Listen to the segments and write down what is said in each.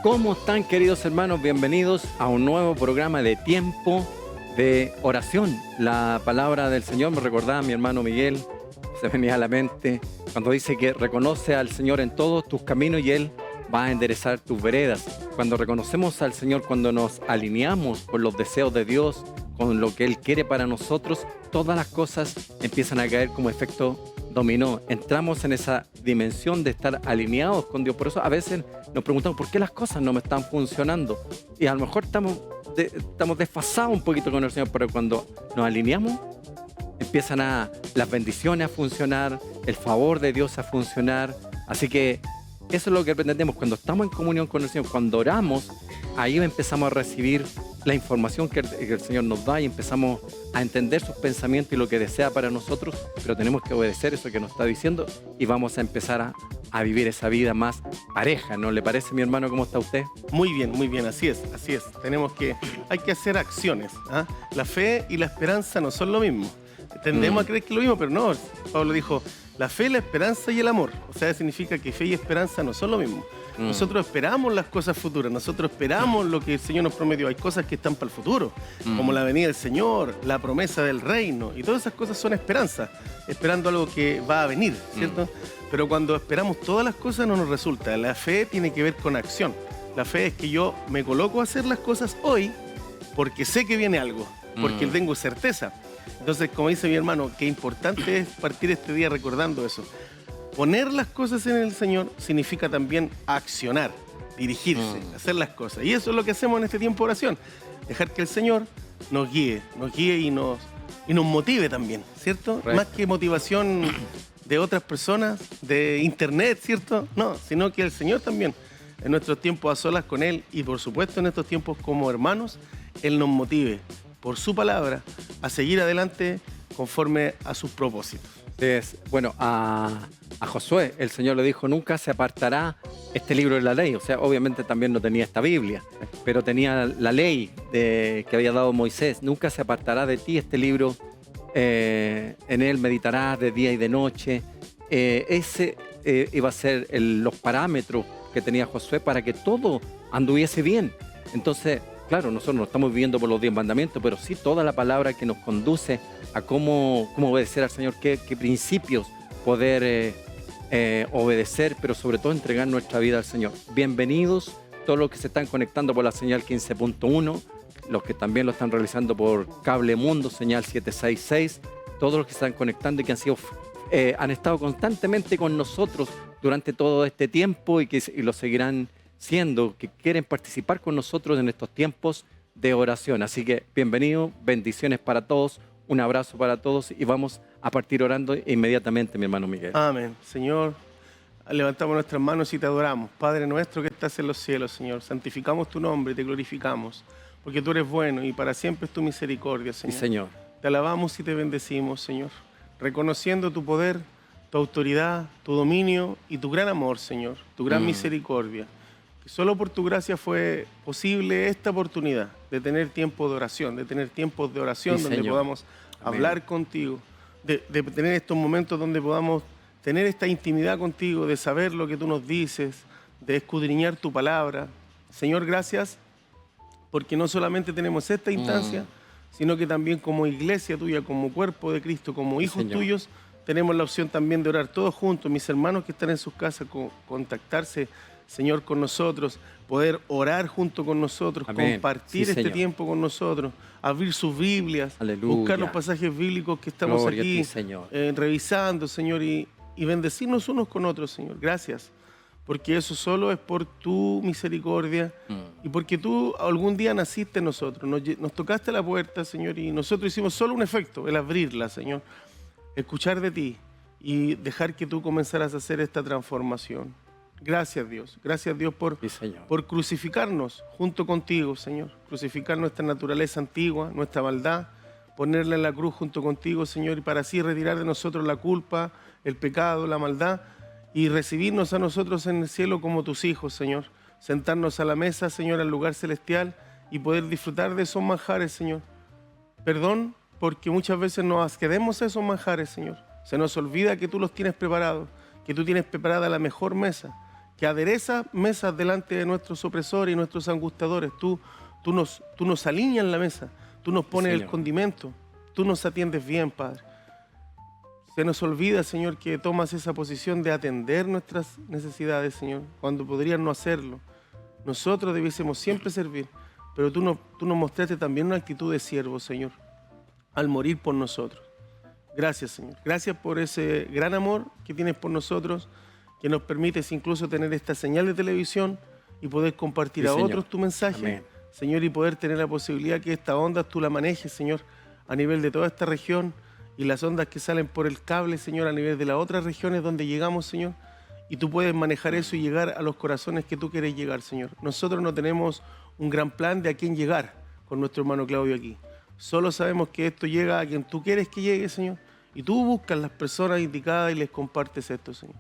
¿Cómo están, queridos hermanos? Bienvenidos a un nuevo programa de tiempo de oración. La palabra del Señor me recordaba a mi hermano Miguel, se venía a la mente cuando dice que reconoce al Señor en todos tus caminos y Él va a enderezar tus veredas. Cuando reconocemos al Señor, cuando nos alineamos con los deseos de Dios, con lo que Él quiere para nosotros, todas las cosas empiezan a caer como efecto dominó. Entramos en esa dimensión de estar alineados con Dios. Por eso a veces nos preguntamos por qué las cosas no me están funcionando. Y a lo mejor estamos desfasados un poquito con el Señor, pero cuando nos alineamos, empiezan las bendiciones a funcionar, el favor de Dios a funcionar. Así que eso es lo que pretendemos. Cuando estamos en comunión con el Señor, cuando oramos, ahí empezamos a recibir la información que el Señor nos da y empezamos a entender sus pensamientos y lo que desea para nosotros, pero tenemos que obedecer eso que nos está diciendo y vamos a empezar a vivir esa vida más pareja, ¿no le parece, mi hermano? ¿Cómo está usted? Muy bien, así es. Hay que hacer acciones, ¿ah? La fe y la esperanza no son lo mismo. Tendemos a creer que es lo mismo, pero no. Pablo dijo, la fe, la esperanza y el amor. O sea, significa que fe y esperanza no son lo mismo. Nosotros esperamos las cosas futuras, nosotros esperamos lo que el Señor nos prometió. Hay cosas que están para el futuro, como la venida del Señor, la promesa del reino, y todas esas cosas son esperanza, esperando algo que va a venir, ¿cierto? Pero cuando esperamos todas las cosas no nos resulta. La fe tiene que ver con acción. La fe es que yo me coloco a hacer las cosas hoy porque sé que viene algo, porque tengo certeza. Entonces, como dice mi hermano, qué importante es partir este día recordando eso. Poner las cosas en el Señor significa también accionar, dirigirse, hacer las cosas. Y eso es lo que hacemos en este tiempo de oración. Dejar que el Señor nos guíe y nos motive también, ¿cierto? Right. Más que motivación de otras personas, de internet, ¿cierto? No, sino que el Señor también, en nuestros tiempos a solas con Él y por supuesto en estos tiempos como hermanos, Él nos motive por su palabra a seguir adelante conforme a sus propósitos. Bueno, a Josué el Señor le dijo, nunca se apartará este libro de la ley. O sea, obviamente también no tenía esta Biblia, pero tenía la ley que había dado Moisés. Nunca se apartará de ti este libro, en él meditarás de día y de noche. Ese iba a ser los parámetros que tenía Josué para que todo anduviese bien. Entonces, claro, nosotros no estamos viviendo por los 10 mandamientos, pero sí toda la palabra que nos conduce a cómo obedecer al Señor, qué principios poder obedecer, pero sobre todo entregar nuestra vida al Señor. Bienvenidos todos los que se están conectando por la señal 15.1, los que también lo están realizando por Cable Mundo, señal 766, todos los que se están conectando y que han estado constantemente con nosotros durante todo este tiempo y lo seguirán siendo, que quieren participar con nosotros en estos tiempos de oración. Así que bienvenidos, bendiciones para todos, un abrazo para todos y vamos a partir orando inmediatamente, mi hermano Miguel. Amén. Señor, levantamos nuestras manos y te adoramos. Padre nuestro que estás en los cielos, Señor, santificamos tu nombre y te glorificamos, porque tú eres bueno y para siempre es tu misericordia, Señor. Sí, Señor. Te alabamos y te bendecimos, Señor, reconociendo tu poder, tu autoridad, tu dominio y tu gran amor, Señor, tu gran misericordia. Que solo por tu gracia fue posible esta oportunidad de tener tiempo de oración, de tener tiempos de oración sí, donde Señor. Podamos hablar contigo, de tener estos momentos donde podamos tener esta intimidad contigo, de saber lo que tú nos dices, de escudriñar tu palabra. Señor, gracias, porque no solamente tenemos esta instancia, sino que también como iglesia tuya, como cuerpo de Cristo, como hijos tuyos, tenemos la opción también de orar todos juntos, mis hermanos que están en sus casas, contactarse, Señor, con nosotros, poder orar junto con nosotros, Amén. Compartir este tiempo con nosotros, abrir sus Biblias, Aleluya. Buscar los pasajes bíblicos que estamos Gloria aquí a ti, Señor. Revisando, Señor, y bendecirnos unos con otros, Señor. Gracias, porque eso solo es por tu misericordia y porque tú algún día naciste en nosotros, nos tocaste la puerta, Señor, y nosotros hicimos solo un efecto, el abrirla, Señor. escuchar de ti y dejar que tú comenzaras a hacer esta transformación. Gracias Dios Sí, Señor. por crucificarnos junto contigo, Señor. Crucificar nuestra naturaleza antigua, nuestra maldad, ponerla en la cruz junto contigo, Señor, y para así retirar de nosotros la culpa, el pecado, la maldad, y recibirnos a nosotros en el cielo como tus hijos, Señor. Sentarnos a la mesa, Señor, al lugar celestial y poder disfrutar de esos manjares, Señor. Perdón porque muchas veces nos asquedemos a esos manjares, Señor. Se nos olvida que tú los tienes preparados, que tú tienes preparada la mejor mesa, que aderezas mesas delante de nuestros opresores y nuestros angustiadores. Tú nos alineas la mesa, tú nos pones el Señor. condimento, tú nos atiendes bien, Padre. Se nos olvida, Señor, que tomas esa posición de atender nuestras necesidades, Señor, cuando podrías no hacerlo. Nosotros debiésemos siempre servir, pero tú nos mostraste también una actitud de siervo, Señor, al morir por nosotros. Gracias, Señor. Gracias por ese gran amor que tienes por nosotros, que nos permites incluso tener esta señal de televisión y poder compartir Sí, a Señor. otros tu mensaje, Amén. Señor, y poder tener la posibilidad que esta onda tú la manejes, Señor, a nivel de toda esta región y las ondas que salen por el cable, Señor, a nivel de las otras regiones donde llegamos, Señor, y tú puedes manejar eso y llegar a los corazones que tú quieres llegar, Señor. Nosotros no tenemos un gran plan de a quién llegar con nuestro hermano Claudio aquí. Solo sabemos que esto llega a quien tú quieres que llegue, Señor, y tú buscas las personas indicadas y les compartes esto, Señor.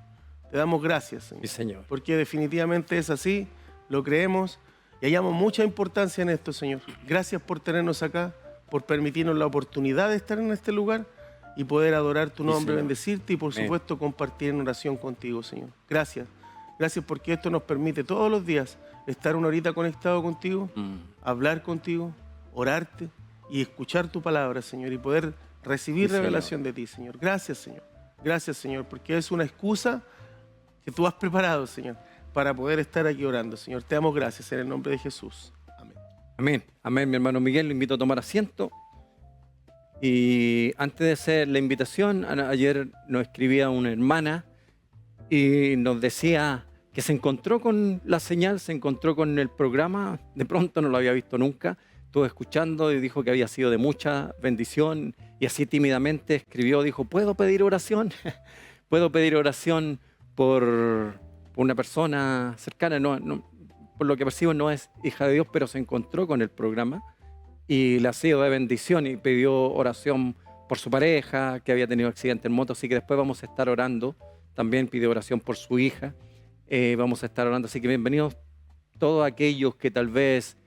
Te damos gracias, Señor, Sí, Señor. porque definitivamente es así, lo creemos y hallamos mucha importancia en esto, Señor. Gracias por tenernos acá, por permitirnos la oportunidad de estar en este lugar y poder adorar tu Sí, nombre, Señor. bendecirte y por Amén. supuesto compartir en oración contigo, Señor. Gracias. Gracias porque esto nos permite todos los días estar una horita conectado contigo, hablar contigo, orarte y escuchar tu palabra, Señor, y poder recibir Sí, Señor. revelación de ti, Señor. Gracias, Señor. Gracias, Señor, porque es una excusa que tú has preparado, Señor, para poder estar aquí orando, Señor. Te damos gracias en el nombre de Jesús. Amén. Amén. Amén, mi hermano Miguel. Lo invito a tomar asiento. Y antes de hacer la invitación, ayer nos escribía una hermana y nos decía que se encontró con la señal, se encontró con el programa. De pronto no lo había visto nunca. Estuvo escuchando y dijo que había sido de mucha bendición. Y así tímidamente escribió, dijo, ¿puedo pedir oración? ¿Puedo pedir oración por una persona cercana? Por lo que percibo no es hija de Dios, pero se encontró con el programa y le ha sido de bendición y pidió oración por su pareja que había tenido accidente en moto, así que después vamos a estar orando. También pidió oración por su hija. Vamos a estar orando, así que bienvenidos todos aquellos que tal vez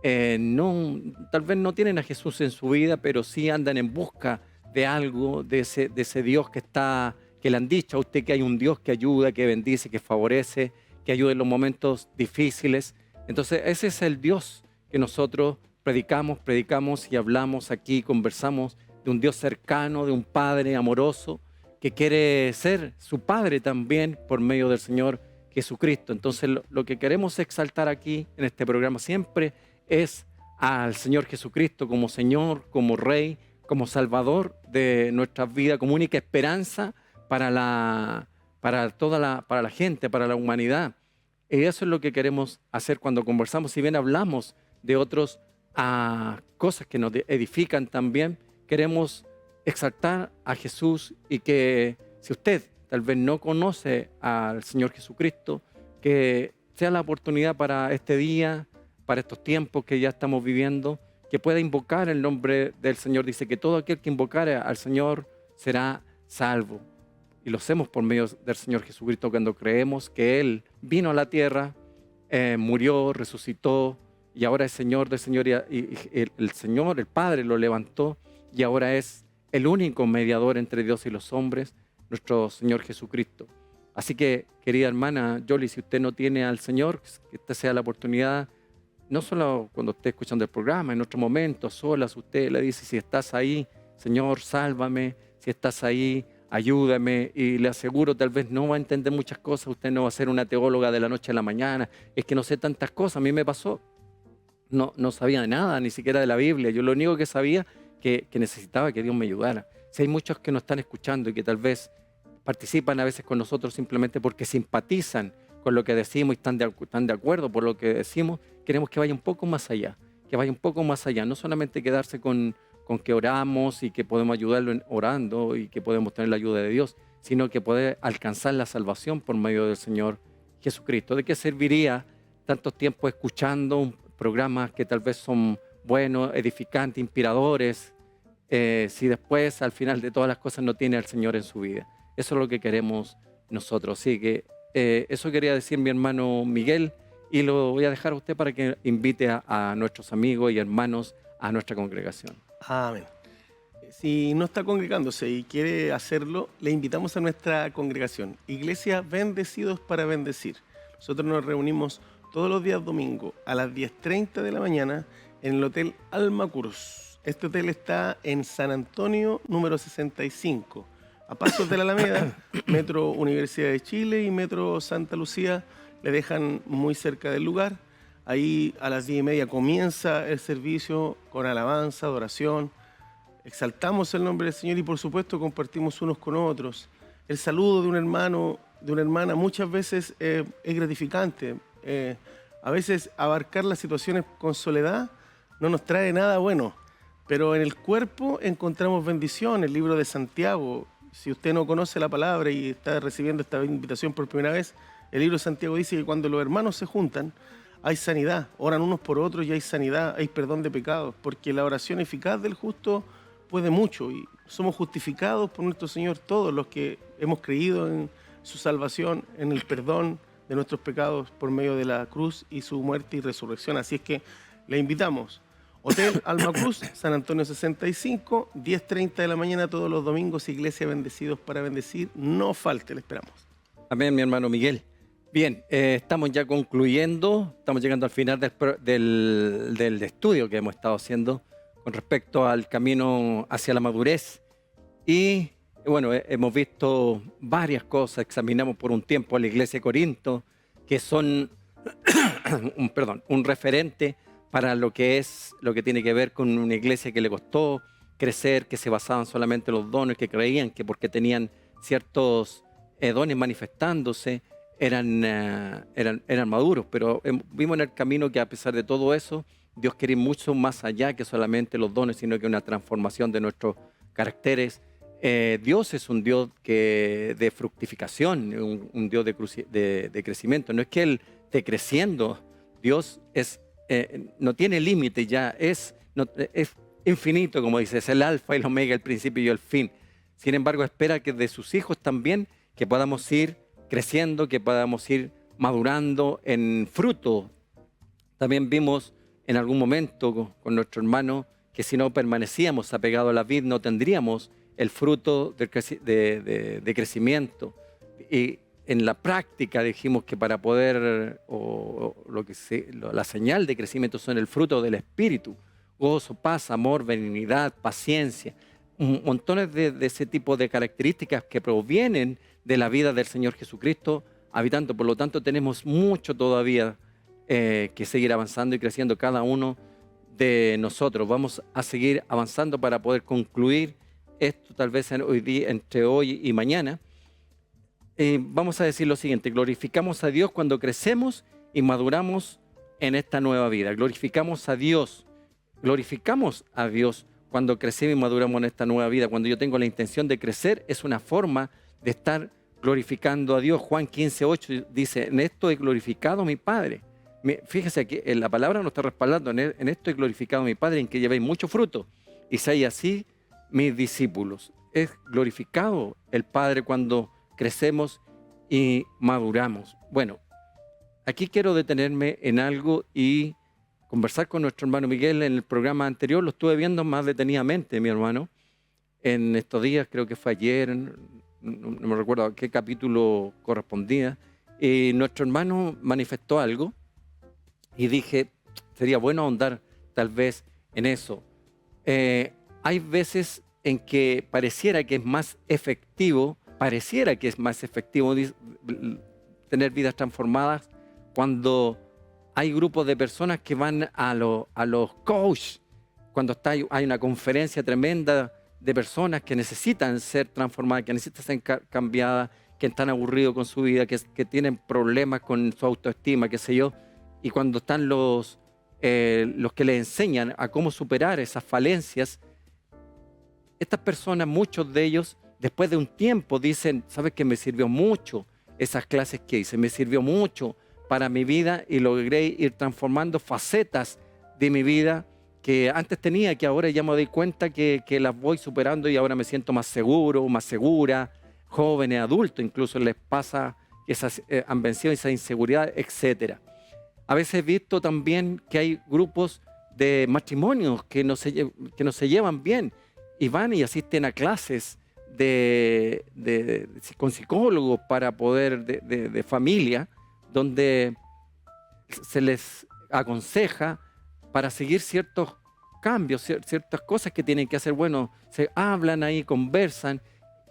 no tienen a Jesús en su vida, pero sí andan en busca de algo, de ese Dios que le han dicho a usted que hay un Dios que ayuda, que bendice, que favorece, que ayuda en los momentos difíciles. Entonces ese es el Dios que nosotros predicamos y hablamos aquí, conversamos de un Dios cercano, de un Padre amoroso que quiere ser su Padre también por medio del Señor Jesucristo. Entonces lo que queremos exaltar aquí en este programa siempre es al Señor Jesucristo como Señor, como Rey, como Salvador de nuestras vidas, como única esperanza para la gente, para la humanidad. Y eso es lo que queremos hacer cuando conversamos. Si bien hablamos de otras cosas que nos edifican también, queremos exaltar a Jesús y que si usted tal vez no conoce al Señor Jesucristo, que sea la oportunidad para este día, para estos tiempos que ya estamos viviendo, que pueda invocar el nombre del Señor. Dice que todo aquel que invocare al Señor será salvo. Y lo hacemos por medio del Señor Jesucristo cuando creemos que Él vino a la tierra, murió, resucitó y ahora es Señor del Señor y el Señor, el Padre lo levantó y ahora es el único mediador entre Dios y los hombres, nuestro Señor Jesucristo. Así que, querida hermana Yoli, si usted no tiene al Señor, que esta sea la oportunidad, no solo cuando esté escuchando el programa, en otro momento, solas, usted le dice, si estás ahí, Señor, sálvame, si estás ahí, ayúdame, y le aseguro, tal vez no va a entender muchas cosas, usted no va a ser una teóloga de la noche a la mañana, es que no sé tantas cosas, a mí me pasó, no sabía de nada, ni siquiera de la Biblia, yo lo único que sabía que necesitaba que Dios me ayudara. Si hay muchos que nos están escuchando y que tal vez participan a veces con nosotros simplemente porque simpatizan con lo que decimos y están de acuerdo por lo que decimos, queremos que vaya un poco más allá, no solamente quedarse con con que oramos y que podemos ayudarlo orando y que podemos tener la ayuda de Dios, sino que poder alcanzar la salvación por medio del Señor Jesucristo. ¿De qué serviría tanto tiempo escuchando programas que tal vez son buenos, edificantes, inspiradores, si después al final de todas las cosas no tiene al Señor en su vida? Eso es lo que queremos nosotros. Así que eso quería decir mi hermano Miguel, y lo voy a dejar a usted para que invite a nuestros amigos y hermanos a nuestra congregación. Amén. Si no está congregándose y quiere hacerlo, le invitamos a nuestra congregación, Iglesia Bendecidos para Bendecir. Nosotros nos reunimos todos los días domingo a las 10:30 de la mañana en el Hotel Alma Cruz. Este hotel está en San Antonio, número 65, a pasos de la Alameda, Metro Universidad de Chile y Metro Santa Lucía. Le dejan muy cerca del lugar. Ahí a las 10:30 comienza el servicio con alabanza, adoración. Exaltamos el nombre del Señor y por supuesto compartimos unos con otros. El saludo de un hermano, de una hermana, muchas veces es gratificante. A veces abarcar las situaciones con soledad no nos trae nada bueno, pero en el cuerpo encontramos bendición. El libro de Santiago, si usted no conoce la palabra y está recibiendo esta invitación por primera vez, el libro de Santiago dice que cuando los hermanos se juntan, hay sanidad, oran unos por otros y hay sanidad, hay perdón de pecados, porque la oración eficaz del justo puede mucho y somos justificados por nuestro Señor todos los que hemos creído en su salvación, en el perdón de nuestros pecados por medio de la cruz y su muerte y resurrección. Así es que le invitamos. Hotel Alma Cruz, San Antonio 65, 10:30 de la mañana todos los domingos, Iglesia Bendecidos para Bendecir. No falte, le esperamos. Amén, mi hermano Miguel. Bien, estamos ya concluyendo, estamos llegando al final del estudio que hemos estado haciendo con respecto al camino hacia la madurez. Y bueno, hemos visto varias cosas, examinamos por un tiempo a la iglesia de Corinto, que son un referente para lo que tiene que ver con una iglesia que le costó crecer, que se basaban solamente en los dones, que creían que porque tenían ciertos dones manifestándose, eran maduros, pero vimos en el camino que a pesar de todo eso, Dios quiere ir mucho más allá que solamente los dones, sino que una transformación de nuestros caracteres. Dios es un Dios de fructificación, un Dios de crecimiento. No es que Él esté creciendo, Dios no tiene límite ya, es infinito, como dice, es el alfa y el omega, el principio y el fin. Sin embargo, espera que de sus hijos también, que podamos ir creciendo, que podamos ir madurando en fruto. También vimos en algún momento con nuestro hermano que si no permanecíamos apegados a la vid no tendríamos el fruto de crecimiento. Y en la práctica dijimos que para poder, la señal de crecimiento son el fruto del Espíritu: gozo, paz, amor, benignidad, paciencia, montones de ese tipo de características que provienen de la vida del Señor Jesucristo habitando. Por lo tanto, tenemos mucho todavía que seguir avanzando y creciendo cada uno de nosotros. Vamos a seguir avanzando para poder concluir esto tal vez entre hoy y mañana. Vamos a decir lo siguiente: glorificamos a Dios cuando crecemos y maduramos en esta nueva vida. Glorificamos a Dios cuando crecemos y maduramos en esta nueva vida. Cuando yo tengo la intención de crecer, es una forma de estar glorificando a Dios. Juan 15:8 dice: en esto he glorificado a mi Padre. Fíjese que la palabra nos está respaldando: en esto he glorificado a mi Padre, en que llevéis mucho fruto, y seáis así mis discípulos. Es glorificado el Padre cuando crecemos y maduramos. Bueno, aquí quiero detenerme en algo y conversar con nuestro hermano Miguel. En el programa anterior lo estuve viendo más detenidamente, mi hermano, en estos días, creo que fue ayer, no me recuerdo a qué capítulo correspondía, y nuestro hermano manifestó algo y dije, sería bueno ahondar tal vez en eso. Hay veces en que pareciera que es más efectivo tener vidas transformadas cuando hay grupos de personas que van a los coaches, cuando hay una conferencia tremenda de personas que necesitan ser transformadas, que necesitan ser cambiadas, que están aburridos con su vida, que tienen problemas con su autoestima, qué sé yo, y cuando están los que les enseñan a cómo superar esas falencias, estas personas, muchos de ellos, después de un tiempo dicen, ¿sabes qué? Me sirvió mucho esas clases que hice, me sirvió mucho para mi vida y logré ir transformando facetas de mi vida que antes tenía, que ahora ya me doy cuenta que las voy superando y ahora me siento más seguro, más segura. Jóvenes, adultos, incluso les pasa que han vencido esa inseguridad, etcétera. A veces he visto también que hay grupos de matrimonios que no se llevan bien y van y asisten a clases con psicólogos para poder de familia, donde se les aconseja para seguir ciertos cambios, ciertas cosas que tienen que hacer. Bueno, se hablan ahí, conversan,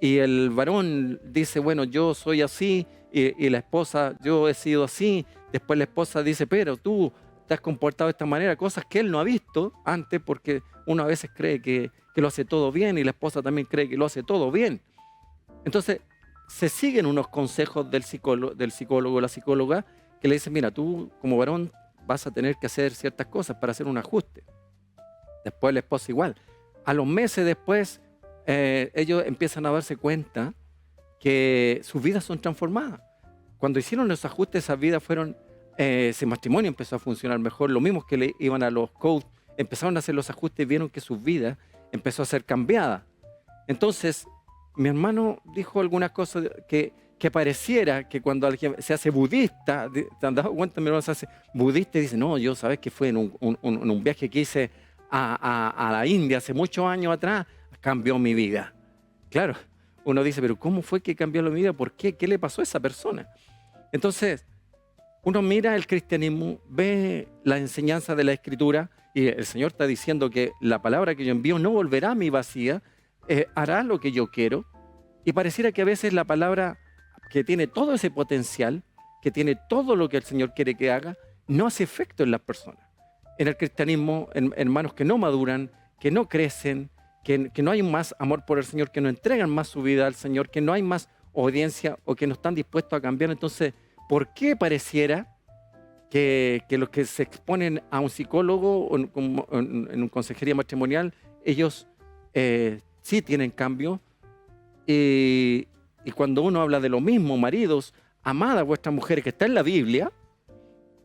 y el varón dice, bueno, yo soy así, y la esposa, yo he sido así. Después la esposa dice, pero tú te has comportado de esta manera, cosas que él no ha visto antes, porque uno a veces cree que lo hace todo bien y la esposa también cree que lo hace todo bien. Entonces, se siguen unos consejos del psicólogo o la psicóloga que le dicen, mira, tú como varón vas a tener que hacer ciertas cosas para hacer un ajuste. Después la esposa igual. A los meses después, ellos empiezan a darse cuenta que sus vidas son transformadas. Cuando hicieron los ajustes, esas vidas fueron, ese matrimonio empezó a funcionar mejor. Los mismos que le iban a los coaches empezaron a hacer los ajustes y vieron que sus vidas empezó a ser cambiada. Entonces, mi hermano dijo algunas cosas que pareciera que cuando alguien se hace budista, ¿te han dado cuenta? Mi hermano se hace budista y dice, no, yo sabes que fue en un viaje que hice a la India hace muchos años atrás, cambió mi vida. Claro, uno dice, pero ¿cómo fue que cambió mi vida? ¿Por qué? ¿Qué le pasó a esa persona? Entonces, uno mira el cristianismo, ve la enseñanza de la Escritura y el Señor está diciendo que la palabra que yo envío no volverá a mí vacía, hará lo que yo quiero. Y pareciera que a veces la palabra que tiene todo ese potencial, que tiene todo lo que el Señor quiere que haga, no hace efecto en las personas. En el cristianismo, hermanos que no maduran, que no crecen, que no hay más amor por el Señor, que no entregan más su vida al Señor, que no hay más obediencia o que no están dispuestos a cambiar. Entonces, ¿por qué pareciera que los que se exponen a un psicólogo o en una consejería matrimonial, ellos sí tienen cambio? Y cuando uno habla de lo mismo, maridos, amad a vuestras mujeres que está en la Biblia,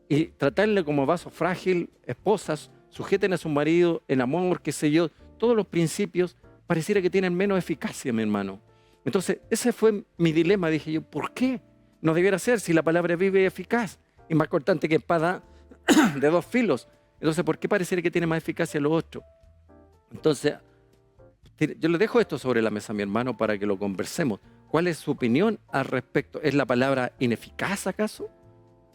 y tratarle como vaso frágil, esposas, sujeten a su marido en amor, qué sé yo, todos los principios pareciera que tienen menos eficacia, mi hermano. Entonces, ese fue mi dilema. Dije yo, ¿por qué no debiera ser si la palabra viva y eficaz? Y más cortante que espada de dos filos. Entonces, ¿por qué pareciera que tiene más eficacia lo otro? Entonces, yo le dejo esto sobre la mesa, mi hermano, para que lo conversemos. ¿Cuál es su opinión al respecto? ¿Es la palabra ineficaz acaso?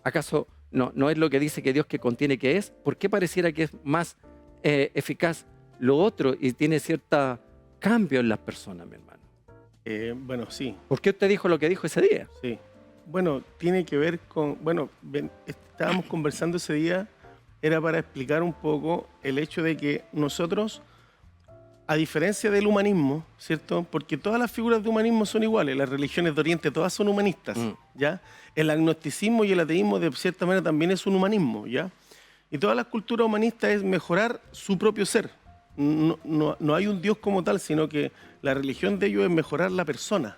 ¿Acaso no es lo que dice que Dios que contiene que es? ¿Por qué pareciera que es más eficaz lo otro y tiene cierto cambio en las personas, mi hermano? Bueno, sí. ¿Por qué usted dijo lo que dijo ese día? Sí. Bueno, tiene que ver con... Bueno, estábamos conversando ese día, era para explicar un poco el hecho de que nosotros, a diferencia del humanismo, ¿cierto? Porque todas las figuras de humanismo son iguales, las religiones de Oriente todas son humanistas, ¿ya? El agnosticismo y el ateísmo de cierta manera también es un humanismo, ¿ya? Y todas las culturas humanistas es mejorar su propio ser. No hay un Dios como tal, sino que la religión de ellos es mejorar la persona.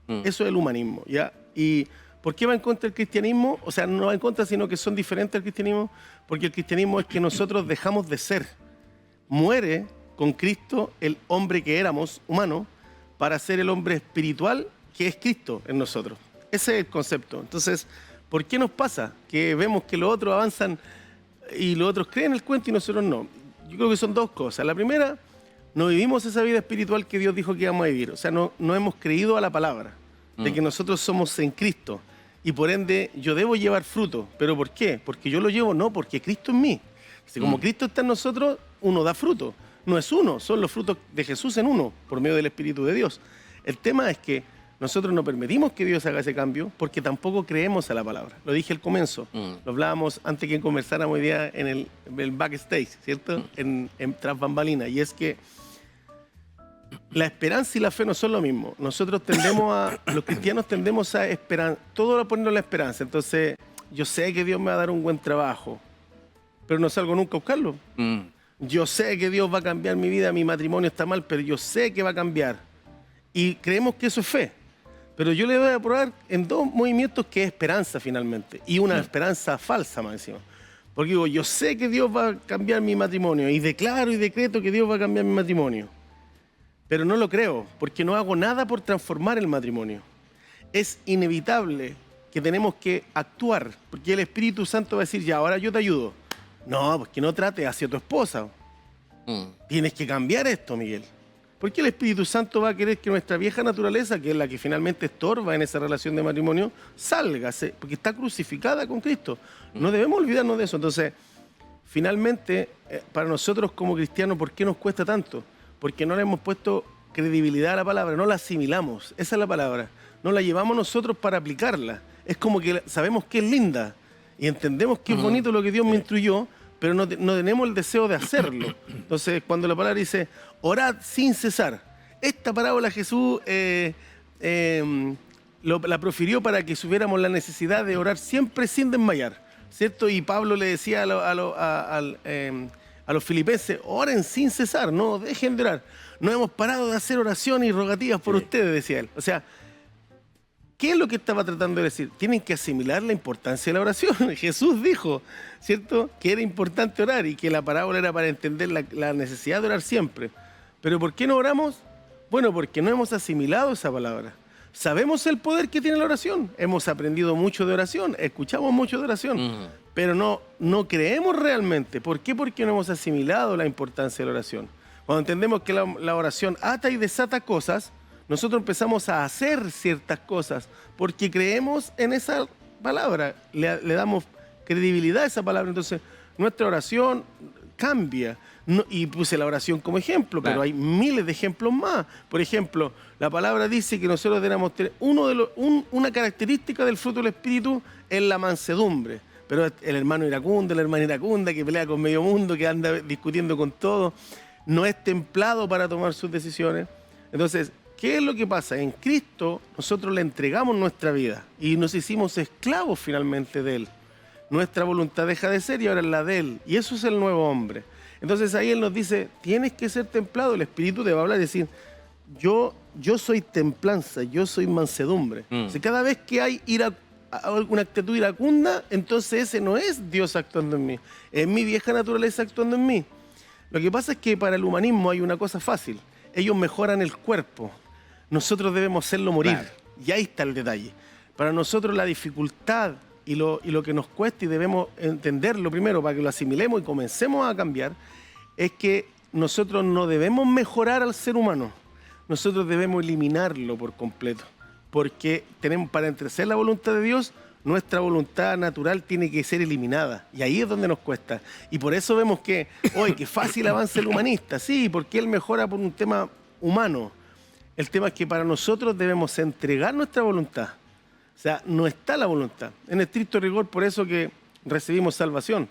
Eso es el humanismo, ¿ya? ¿Y por qué va en contra del cristianismo? O sea, no va en contra, sino que son diferentes al cristianismo, porque el cristianismo es que nosotros dejamos de ser. Muere con Cristo el hombre que éramos, humano, para ser el hombre espiritual que es Cristo en nosotros. Ese es el concepto. Entonces, ¿por qué nos pasa que vemos que los otros avanzan y los otros creen el cuento y nosotros no? Yo creo que son dos cosas. La primera, no vivimos esa vida espiritual que Dios dijo que íbamos a vivir. O sea, no hemos creído a la palabra de que nosotros somos en Cristo y por ende yo debo llevar fruto. ¿Pero por qué? Porque yo lo llevo, no, porque Cristo en mí. Si como Cristo está en nosotros, uno da fruto. No es uno, son los frutos de Jesús en uno, por medio del Espíritu de Dios. El tema es que nosotros no permitimos que Dios haga ese cambio porque tampoco creemos a la palabra. Lo dije al comienzo, lo hablábamos antes que conversáramos hoy día en el backstage, ¿cierto? En tras bambalinas. Y es que la esperanza y la fe no son lo mismo. Nosotros los cristianos tendemos a esperar, todo a ponerlo en la esperanza. Entonces, yo sé que Dios me va a dar un buen trabajo, pero no salgo nunca a buscarlo. yo sé que Dios va a cambiar mi vida, mi matrimonio está mal, pero yo sé que va a cambiar. Y creemos que eso es fe. Pero yo le voy a probar en dos movimientos que es esperanza finalmente. Y una esperanza falsa más encima. Porque digo, yo sé que Dios va a cambiar mi matrimonio. Y declaro y decreto que Dios va a cambiar mi matrimonio. Pero no lo creo, porque no hago nada por transformar el matrimonio. Es inevitable que tenemos que actuar, porque el Espíritu Santo va a decir, ya, ahora yo te ayudo. No, pues que no trates hacia tu esposa. Tienes que cambiar esto, Miguel. Porque el Espíritu Santo va a querer que nuestra vieja naturaleza, que es la que finalmente estorba en esa relación de matrimonio, salga, porque está crucificada con Cristo. No debemos olvidarnos de eso. Entonces, finalmente, para nosotros como cristianos, ¿por qué nos cuesta tanto? Porque no le hemos puesto credibilidad a la palabra, no la asimilamos. Esa es la palabra. No la llevamos nosotros para aplicarla. Es como que sabemos que es linda y entendemos que es bonito lo que Dios me instruyó, pero no tenemos el deseo de hacerlo. Entonces, cuando la palabra dice, orad sin cesar, esta parábola Jesús la profirió para que supiéramos la necesidad de orar siempre sin desmayar, ¿cierto? Y Pablo le decía a los filipenses, oren sin cesar, no dejen de orar. No hemos parado de hacer oraciones y rogativas por ustedes, decía él. O sea, ¿qué es lo que estaba tratando de decir? Tienen que asimilar la importancia de la oración. Jesús dijo, ¿cierto?, que era importante orar y que la parábola era para entender la necesidad de orar siempre. ¿Pero por qué no oramos? Bueno, porque no hemos asimilado esa palabra. Sabemos el poder que tiene la oración. Hemos aprendido mucho de oración, escuchamos mucho de oración, pero no creemos realmente. ¿Por qué? Porque no hemos asimilado la importancia de la oración. Cuando entendemos que la oración ata y desata cosas, nosotros empezamos a hacer ciertas cosas porque creemos en esa palabra, le damos credibilidad a esa palabra. Entonces, nuestra oración cambia. Y puse la oración como ejemplo, pero hay miles de ejemplos más. Por ejemplo, la palabra dice que nosotros debemos tener una característica del fruto del Espíritu es la mansedumbre. Pero el hermano iracundo, la hermana iracunda que pelea con medio mundo, que anda discutiendo con todo, no es templado para tomar sus decisiones. Entonces, ¿qué es lo que pasa? En Cristo nosotros le entregamos nuestra vida y nos hicimos esclavos finalmente de Él. Nuestra voluntad deja de ser y ahora es la de Él. Y eso es el nuevo hombre. Entonces ahí Él nos dice, tienes que ser templado. El Espíritu te va a hablar y decir, yo soy templanza, yo soy mansedumbre. O sea, cada vez que hay alguna actitud iracunda, entonces ese no es Dios actuando en mí. Es mi vieja naturaleza actuando en mí. Lo que pasa es que para el humanismo hay una cosa fácil. Ellos mejoran el cuerpo. Nosotros debemos hacerlo morir. Claro. Y ahí está el detalle. Para nosotros la dificultad y lo que nos cuesta, y debemos entenderlo primero para que lo asimilemos y comencemos a cambiar, es que nosotros no debemos mejorar al ser humano. Nosotros debemos eliminarlo por completo. Porque para entregar la voluntad de Dios, nuestra voluntad natural tiene que ser eliminada. Y ahí es donde nos cuesta. Y por eso vemos que, hoy qué fácil avanza el humanista. Sí, porque él mejora por un tema humano. El tema es que para nosotros debemos entregar nuestra voluntad. O sea, no está la voluntad. En estricto rigor, por eso que recibimos salvación.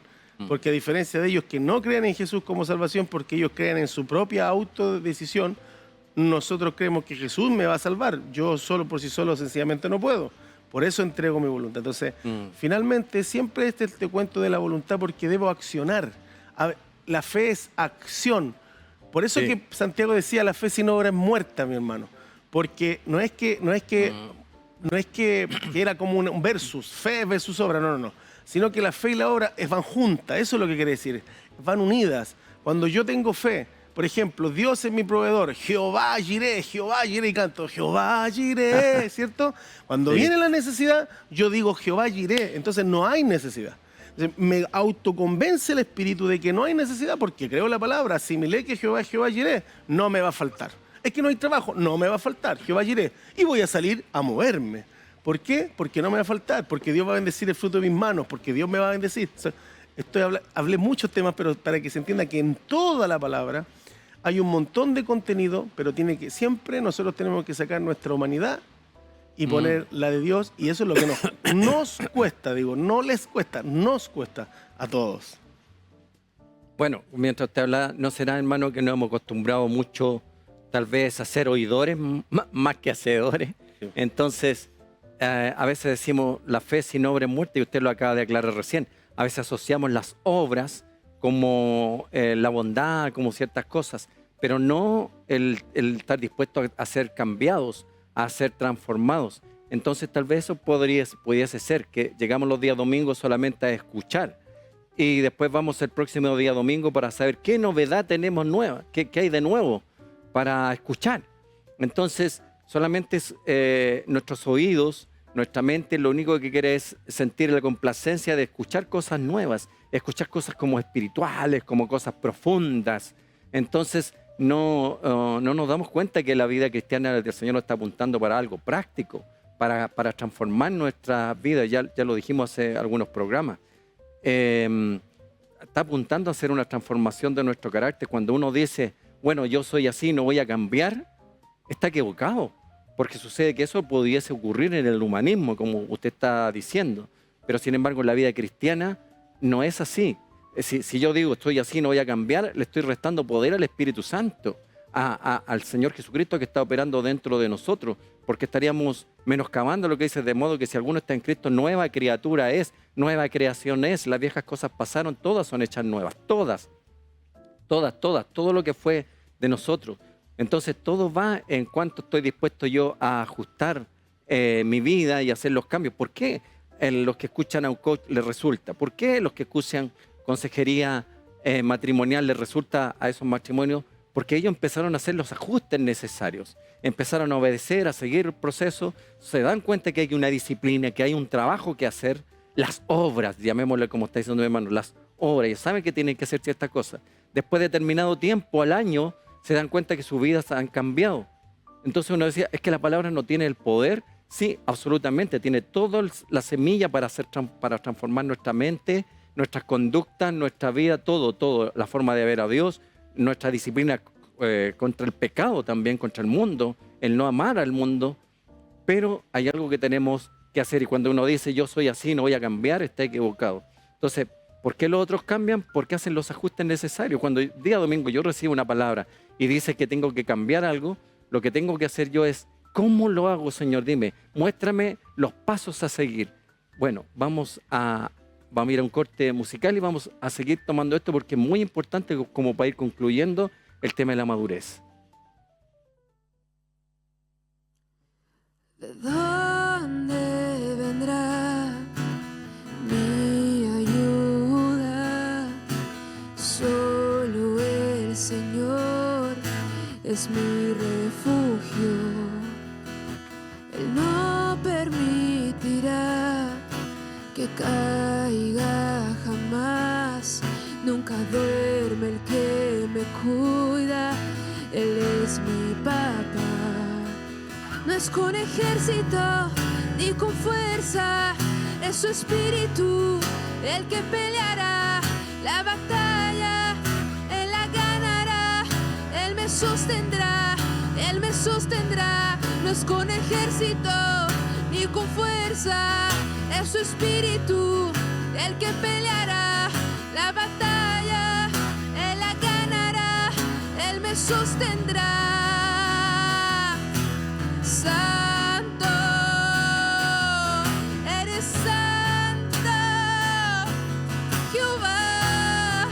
Porque a diferencia de ellos que no creen en Jesús como salvación, porque ellos creen en su propia autodecisión, nosotros creemos que Jesús me va a salvar. Yo solo por sí solo sencillamente no puedo. Por eso entrego mi voluntad. Entonces, finalmente, siempre este cuento de la voluntad porque debo accionar. La fe es acción. Por eso que Santiago decía, la fe sin obra es muerta, mi hermano. Porque no es que era como un versus, fe versus obra, no. Sino que la fe y la obra van juntas, eso es lo que quiere decir. Van unidas. Cuando yo tengo fe, por ejemplo, Dios es mi proveedor, Jehová Jireh, y canto, Jehová Jireh, ¿cierto? Cuando viene la necesidad, yo digo Jehová Jireh, entonces no hay necesidad. Entonces, me autoconvence el Espíritu de que no hay necesidad porque creo la palabra, asimilé que Jehová es Jehová Jireh, no me va a faltar. Es que no hay trabajo, no me va a faltar, Jehová Jireh, y voy a salir a moverme. ¿Por qué? Porque no me va a faltar, porque Dios va a bendecir el fruto de mis manos, porque Dios me va a bendecir. O sea, hablé muchos temas, pero para que se entienda que en toda la palabra hay un montón de contenido, pero siempre nosotros tenemos que sacar nuestra humanidad y poner la de Dios, y eso es lo que nos cuesta, no les cuesta, nos cuesta a todos. Bueno, mientras te habla, ¿no será, hermano, que nos hemos acostumbrado mucho, tal vez, a ser oidores más que hacedores? Sí. Entonces, a veces decimos, la fe sin obra es muerta, y usted lo acaba de aclarar recién. A veces asociamos las obras como la bondad, como ciertas cosas, pero no el estar dispuesto a ser cambiados, a ser transformados. Entonces tal vez eso pudiese ser, que llegamos los días domingos solamente a escuchar y después vamos el próximo día domingo para saber qué novedad tenemos nueva, qué hay de nuevo para escuchar. Entonces solamente nuestros oídos, nuestra mente lo único que quiere es sentir la complacencia de escuchar cosas nuevas, escuchar cosas como espirituales, como cosas profundas. Entonces no nos damos cuenta que la vida cristiana del Señor nos está apuntando para algo práctico, para transformar nuestra vida. Ya lo dijimos hace algunos programas. Está apuntando a hacer una transformación de nuestro carácter. Cuando uno dice, bueno, yo soy así, no voy a cambiar, está equivocado. Porque sucede que eso pudiese ocurrir en el humanismo, como usted está diciendo. Pero sin embargo, en la vida cristiana no es así. Si yo digo estoy así, no voy a cambiar, le estoy restando poder al Espíritu Santo, al Señor Jesucristo que está operando dentro de nosotros, porque estaríamos menoscabando lo que dice, de modo que si alguno está en Cristo, nueva criatura es, nueva creación es, las viejas cosas pasaron, todas son hechas nuevas, todas, todo lo que fue de nosotros. Entonces todo va en cuanto estoy dispuesto yo a ajustar mi vida y hacer los cambios. ¿Por qué los que escuchan a un coach les resulta? ¿Por qué los que escuchan consejería matrimonial les resulta a esos matrimonios? Porque ellos empezaron a hacer los ajustes necesarios, empezaron a obedecer, a seguir el proceso, se dan cuenta que hay una disciplina, que hay un trabajo que hacer, las obras, llamémosle como está diciendo mi hermano, las obras, ellos saben que tienen que hacer ciertas cosas. Después de determinado tiempo, al año, se dan cuenta que sus vidas han cambiado. Entonces uno decía, ¿es que la palabra no tiene el poder? Sí, absolutamente, tiene toda la semilla para transformar nuestra mente, nuestras conductas, nuestra vida, todo, la forma de ver a Dios, nuestra disciplina contra el pecado también, contra el mundo, el no amar al mundo, pero hay algo que tenemos que hacer y cuando uno dice yo soy así, no voy a cambiar, está equivocado. Entonces, ¿por qué los otros cambian? Porque hacen los ajustes necesarios. Cuando el día domingo yo recibo una palabra y dice que tengo que cambiar algo, lo que tengo que hacer yo es, ¿cómo lo hago, Señor? Dime, muéstrame los pasos a seguir. Bueno, vamos a ir a un corte musical y vamos a seguir tomando esto porque es muy importante como para ir concluyendo el tema de la madurez. ¿De dónde vendrá mi ayuda? Solo el Señor es mi refugio. Él no permitirá que caiga jamás. Nunca duerme el que me cuida. Él es mi papá. No es con ejército ni con fuerza, es su espíritu el que peleará la batalla. Él la ganará, Él me sostendrá, Él me sostendrá. No es con ejército ni con fuerza, es su espíritu el que peleará la batalla. Él la ganará, Él me sostendrá. Santo, eres santo, Jehová,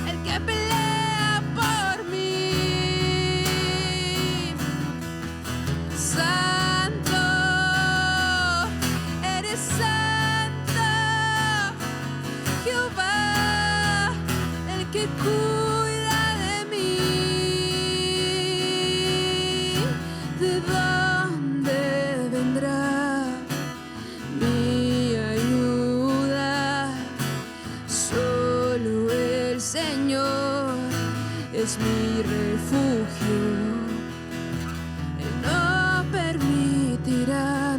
el que pelea por mí. Santo, eres santo, Jehová, el que cuida de mí. ¿De dónde vendrá mi ayuda? Solo el Señor es mi refugio. Él no permitirá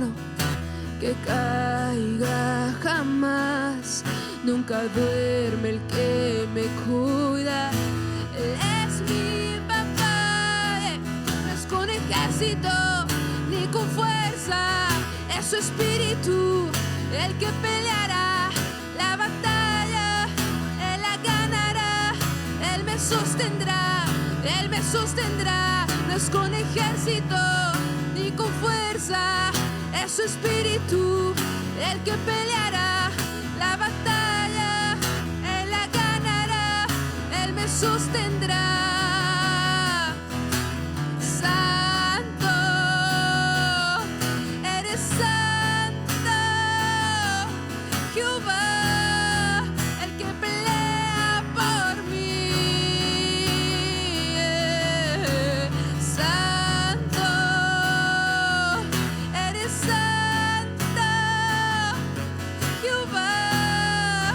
que caiga jamás. Nunca duerme el que me cuida. Él es mi papá. No es con ejército ni con fuerza, es su espíritu el que peleará la batalla. Él la ganará, Él me sostendrá, Él me sostendrá. No es con ejército ni con fuerza, es su espíritu el que peleará la batalla. Él la ganará, sostendrá. Santo, eres santo, Jehová, el que pelea por mí. Santo, eres santo, Jehová,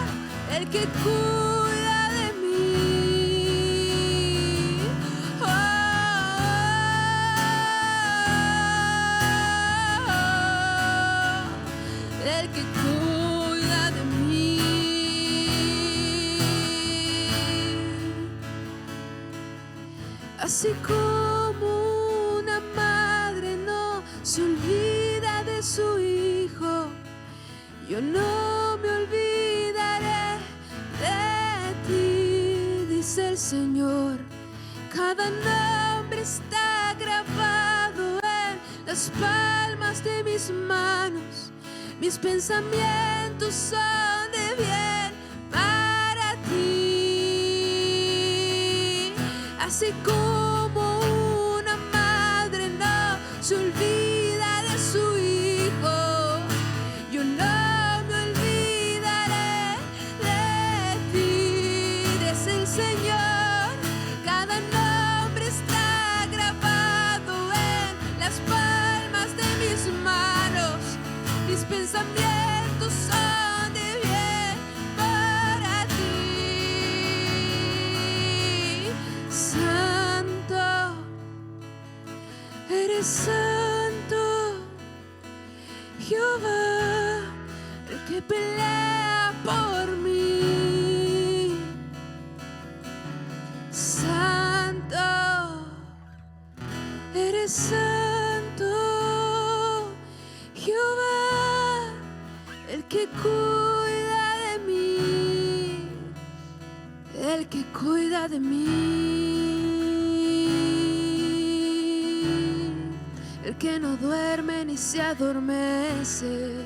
el que cuida de mí. Oh, el que cuida de mí. Así como una madre no se olvida de su hijo, yo no me olvidaré de ti, dice el Señor. Cada nombre está grabado en las palmas de mis manos. Mis pensamientos son de bien para ti. Así como una madre no se olvida de su hijo, yo no me olvidaré de ti, dice el Señor. Cada nombre está grabado en las palmas de mis manos. Mis pensamientos son de bien para ti. Santo, eres santo, Jehová, el que pelea por mí. Santo, eres santo, Jehová, el que cuida de mí, el que cuida de mí, el que no duerme ni se adormece,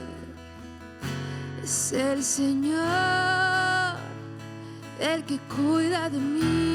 es el Señor, el que cuida de mí.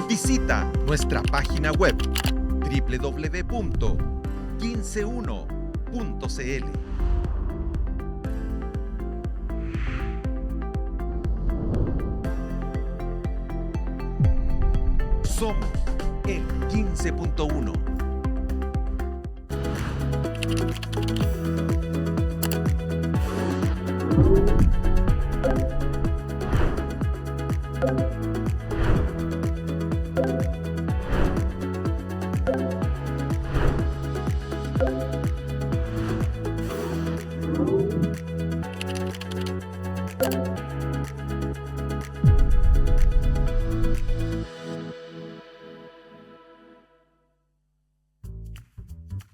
Visita nuestra página web www.15uno.cl. Somos el 15.1.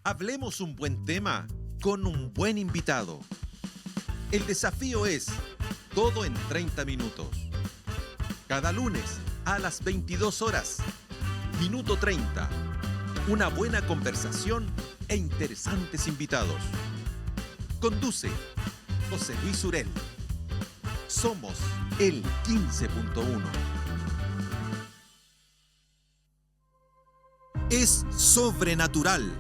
Hablemos un buen tema con un buen invitado. El desafío es todo en 30 minutos. Cada lunes a las 22 horas, minuto 30. Una buena conversación e interesantes invitados. Conduce José Luis Urel. Somos el 15.1. Es sobrenatural.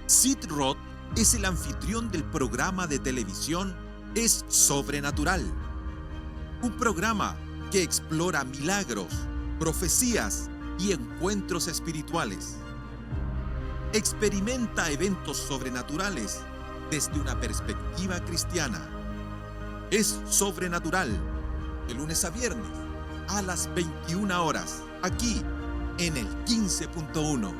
Sid Roth es el anfitrión del programa de televisión Es Sobrenatural. Un programa que explora milagros, profecías y encuentros espirituales. Experimenta eventos sobrenaturales desde una perspectiva cristiana. Es Sobrenatural, de lunes a viernes a las 21 horas, aquí en el 15.1.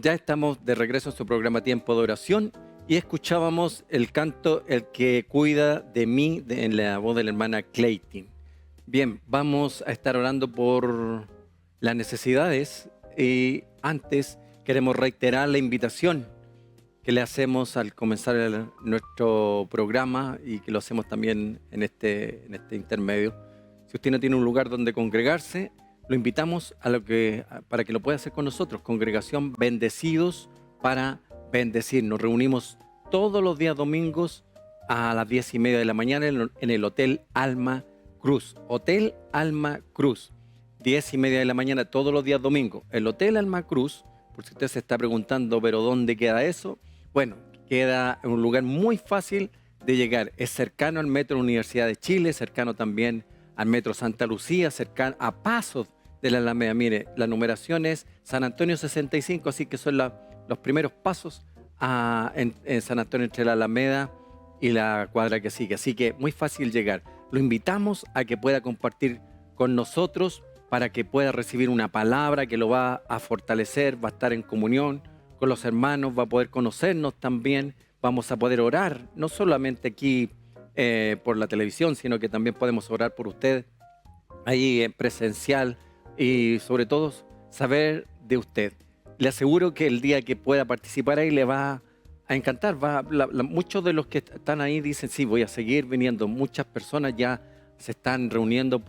Ya estamos de regreso en su programa Tiempo de Oración y escuchábamos el canto El que cuida de mí en la voz de la hermana Clayton. Bien, vamos a estar orando por las necesidades y antes queremos reiterar la invitación que le hacemos al comenzar nuestro programa y que lo hacemos también en este intermedio. Si usted no tiene un lugar donde congregarse, lo invitamos para que lo pueda hacer con nosotros. Congregación Bendecidos para Bendecir. Nos reunimos todos los días domingos a las 10:30 de la mañana en el Hotel Alma Cruz. Hotel Alma Cruz. 10:30 de la mañana todos los días domingos. El Hotel Alma Cruz, por si usted se está preguntando, ¿pero dónde queda eso? Bueno, queda en un lugar muy fácil de llegar. Es cercano al Metro Universidad de Chile, cercano también al Metro Santa Lucía, cercano a pasos de la Alameda. Mire, la numeración es San Antonio 65, así que son los primeros pasos en San Antonio entre la Alameda y la cuadra que sigue. Así que muy fácil llegar. Lo invitamos a que pueda compartir con nosotros para que pueda recibir una palabra que lo va a fortalecer, va a estar en comunión con los hermanos, va a poder conocernos también, vamos a poder orar, no solamente aquí por la televisión, sino que también podemos orar por usted ahí en presencial y sobre todo saber de usted. Le aseguro que el día que pueda participar ahí le va a encantar. Muchos de los que están ahí dicen, sí, voy a seguir viniendo. Muchas personas ya se están reuniendo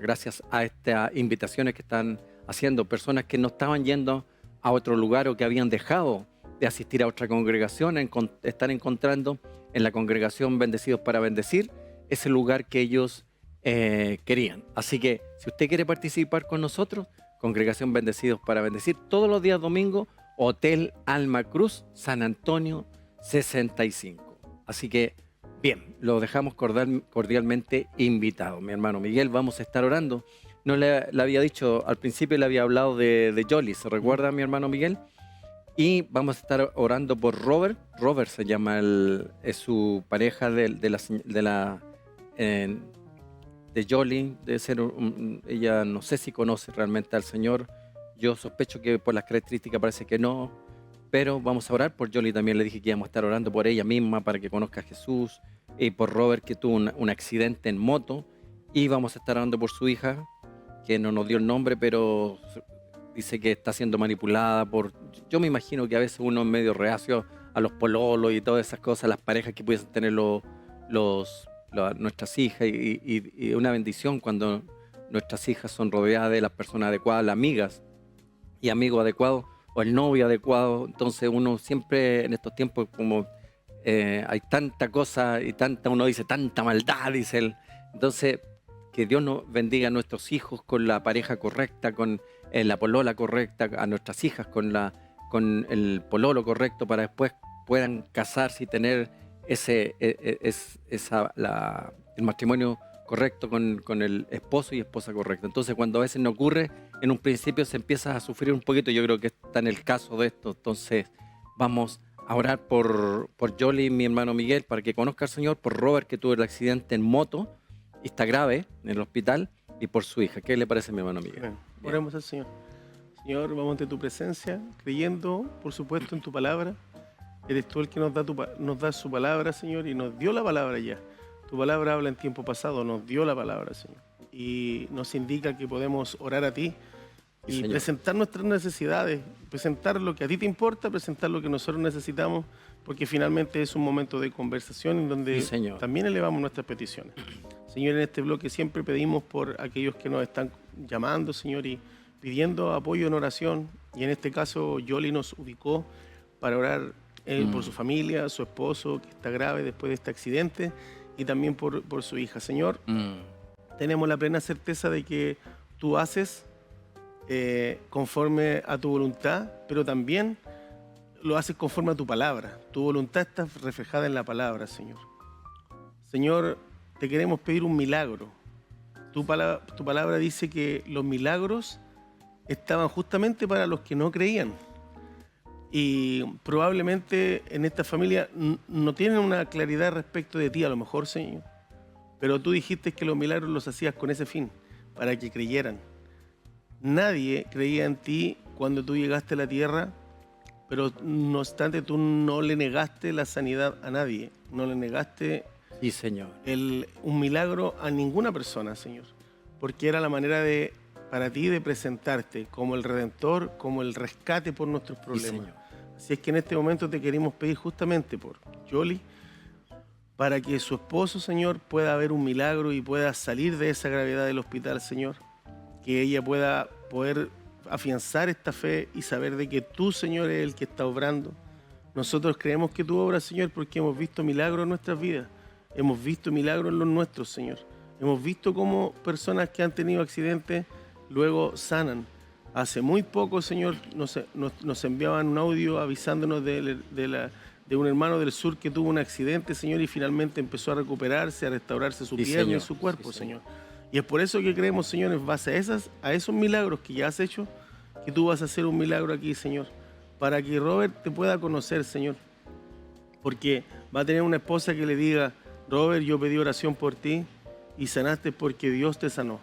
gracias a estas invitaciones que están haciendo. Personas que no estaban yendo a otro lugar o que habían dejado de asistir a otra congregación, están encontrando en la congregación Bendecidos para Bendecir ese lugar que ellos querían. Así que si usted quiere participar con nosotros, Congregación Bendecidos para Bendecir, todos los días domingos, Hotel Alma Cruz, San Antonio 65. Así que, bien, lo dejamos cordialmente invitado. Mi hermano Miguel, vamos a estar orando. No le había dicho, al principio le había hablado de Yoli, ¿se recuerda mi hermano Miguel? Y vamos a estar orando por Robert. Robert se llama, es su pareja de Yoli. Debe ser ella, no sé si conoce realmente al Señor. Yo sospecho que por las características parece que no. Pero vamos a orar por Yoli. También le dije que íbamos a estar orando por ella misma para que conozca a Jesús. Y por Robert, que tuvo un accidente en moto. Y vamos a estar orando por su hija, que no nos dio el nombre, pero dice que está siendo manipulada por... Yo me imagino que a veces uno es medio reacio a los pololos y todas esas cosas, las parejas que pueden tener nuestras hijas, y una bendición cuando nuestras hijas son rodeadas de las personas adecuadas, las amigas y amigos adecuados, o el novio adecuado. Entonces uno siempre en estos tiempos, como hay tanta cosa y uno dice tanta maldad, dice él. Entonces, que Dios nos bendiga a nuestros hijos con la pareja correcta, con la polola correcta, a nuestras hijas con el pololo correcto, para después puedan casarse y tener el matrimonio correcto con el esposo y esposa correcta. Entonces, cuando a veces no ocurre, en un principio se empieza a sufrir un poquito. Yo creo que está en el caso de esto. Entonces, vamos a orar por Yoli, mi hermano Miguel, para que conozca al Señor, por Robert, que tuvo el accidente en moto y está grave en el hospital, y por su hija. ¿Qué le parece, mi hermano Miguel? Bien. Oremos al Señor. Señor, vamos ante tu presencia, creyendo, por supuesto, en tu palabra. Eres tú el que nos da su palabra, Señor, y nos dio la palabra ya. Tu palabra habla en tiempo pasado, nos dio la palabra, Señor. Y nos indica que podemos orar a ti y Señor, presentar nuestras necesidades, presentar lo que a ti te importa, presentar lo que nosotros necesitamos, porque finalmente es un momento de conversación en donde Sí, Señor, también elevamos nuestras peticiones. Señor, en este bloque siempre pedimos por aquellos que nos están llamando, Señor, y pidiendo apoyo en oración. Y en este caso, Yoli nos ubicó para orar por su familia, su esposo, que está grave después de este accidente, y también por su hija. Señor, tenemos la plena certeza de que tú haces conforme a tu voluntad, pero también lo haces conforme a tu palabra. Tu voluntad está reflejada en la palabra, Señor. Señor, te queremos pedir un milagro. Tu palabra dice que los milagros estaban justamente para los que no creían. Y probablemente en esta familia no tienen una claridad respecto de ti, a lo mejor, Señor. Pero tú dijiste que los milagros los hacías con ese fin, para que creyeran. Nadie creía en ti cuando tú llegaste a la tierra pero no obstante tú no le negaste la sanidad a nadie, no le negaste Sí, Señor. un milagro a ninguna persona, Señor, porque era la manera para ti de presentarte como el Redentor, como el rescate por nuestros Sí, problemas. Señor. Así es que en este momento te queremos pedir justamente por Yoli, para que su esposo, Señor, pueda ver un milagro y pueda salir de esa gravedad del hospital, Señor, que ella pueda poder afianzar esta fe y saber de que tú, Señor, eres el que está obrando. Nosotros creemos que tú obras, Señor, porque hemos visto milagros en nuestras vidas. Hemos visto milagros en los nuestros, Señor. Hemos visto cómo personas que han tenido accidentes luego sanan. Hace muy poco, Señor, nos enviaban un audio avisándonos de un hermano del sur que tuvo un accidente, Señor, y finalmente empezó a recuperarse, a restaurarse su Sí, pierna y Señor. su cuerpo, Sí, Señor. Y es por eso que creemos, Señor, en base a esos milagros que ya has hecho, que tú vas a hacer un milagro aquí, Señor, para que Robert te pueda conocer, Señor. Porque va a tener una esposa que le diga, Robert, yo pedí oración por ti y sanaste porque Dios te sanó.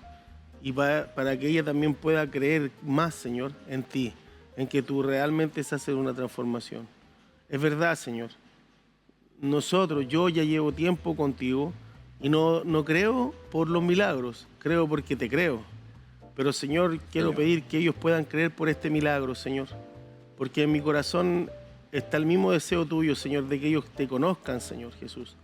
Y para que ella también pueda creer más, Señor, en ti, en que tú realmente estás haciendo una transformación. Es verdad, Señor. Yo ya llevo tiempo contigo y no creo por los milagros, creo porque te creo. Pero, Señor, quiero pedir que ellos puedan creer por este milagro, Señor. Porque en mi corazón está el mismo deseo tuyo, Señor, de que ellos te conozcan, Señor Jesús.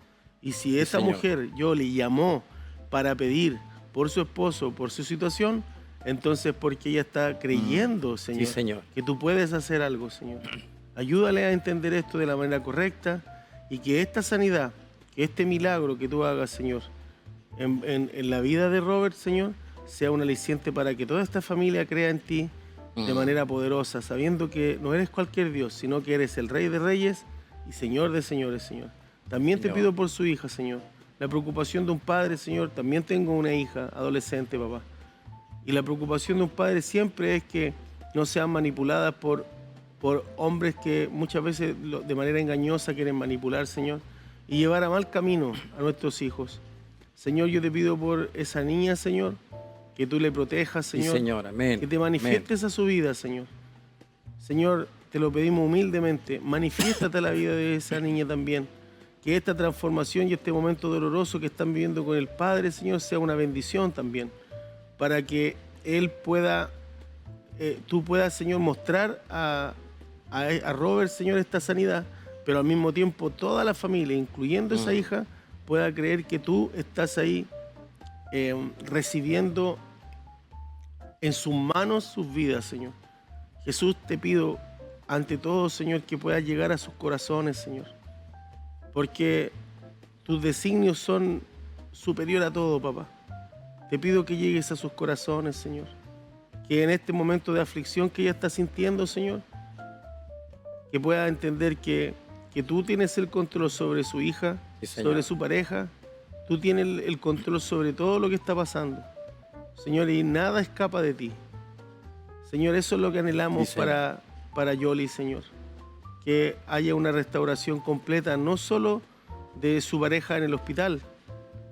Y si esa Señor. mujer yo le llamó para pedir por su esposo, por su situación, entonces porque ella está creyendo, Señor, Sí, Señor. que tú puedes hacer algo, Señor. Ayúdale a entender esto de la manera correcta y que esta sanidad, que este milagro que tú hagas, Señor, en la vida de Robert, Señor, sea un aliciente para que toda esta familia crea en ti de manera poderosa, sabiendo que no eres cualquier Dios, sino que eres el Rey de Reyes y Señor de Señores, Señor. También te Señor. pido por su hija, Señor. La preocupación de un padre, Señor, también tengo una hija adolescente, papá. Y la preocupación de un padre siempre es que no sean manipuladas por hombres que muchas veces de manera engañosa quieren manipular, Señor, y llevar a mal camino a nuestros hijos. Señor, yo te pido por esa niña, Señor, que tú le protejas, Sí, Señor, Señor. Amén. que te manifiestes a su vida, Señor. Señor, te lo pedimos humildemente, manifiéstate a la vida de esa niña también. Que esta transformación y este momento doloroso que están viviendo con el Padre, Señor, sea una bendición también, para que Él pueda, tú puedas, Señor, mostrar a Robert, Señor, esta sanidad, pero al mismo tiempo toda la familia, incluyendo esa hija, pueda creer que tú estás ahí recibiendo en sus manos sus vidas, Señor. Jesús, te pido ante todo, Señor, que puedas llegar a sus corazones, Señor, porque tus designios son superior a todo, papá. Te pido que llegues a sus corazones, Señor, que en este momento de aflicción que ella está sintiendo, Señor, que pueda entender que tú tienes el control sobre su hija, Sí, Señor. sobre su pareja, tú tienes el control sobre todo lo que está pasando, Señor, y nada escapa de ti. Señor, eso es lo que anhelamos Sí, Señor. para Yoli, Señor, que haya una restauración completa, no solo de su pareja en el hospital,